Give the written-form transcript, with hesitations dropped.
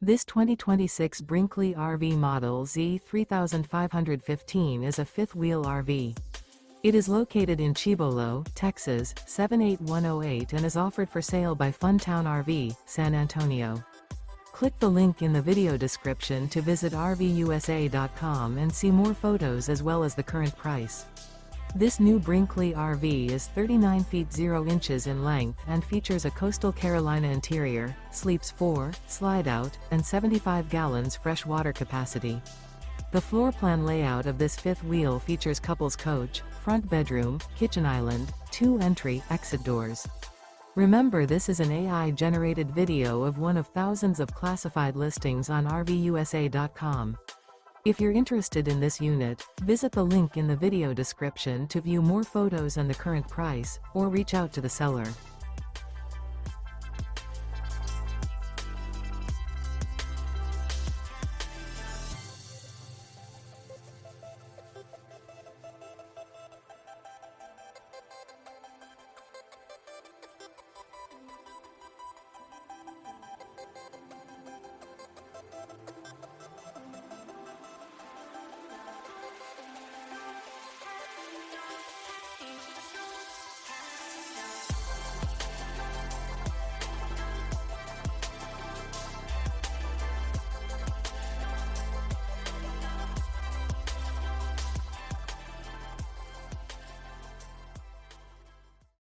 This 2026 Brinkley RV Model Z 3515 is a fifth-wheel RV. It is located in Cibolo, Texas, 78108 and is offered for sale by Funtown RV, San Antonio. Click the link in the video description to visit RVUSA.com and see more photos as well as the current price. This new Brinkley RV is 39 feet 0 inches in length and features a coastal Carolina interior, sleeps 4, slide-out, and 75 gallons fresh water capacity. The floor plan layout of this fifth wheel features couples coach, front bedroom, kitchen island, 2 entry/exit doors. Remember, this is an AI-generated video of one of thousands of classified listings on RVUSA.com. If you're interested in this unit, visit the link in the video description to view more photos and the current price, or reach out to the seller.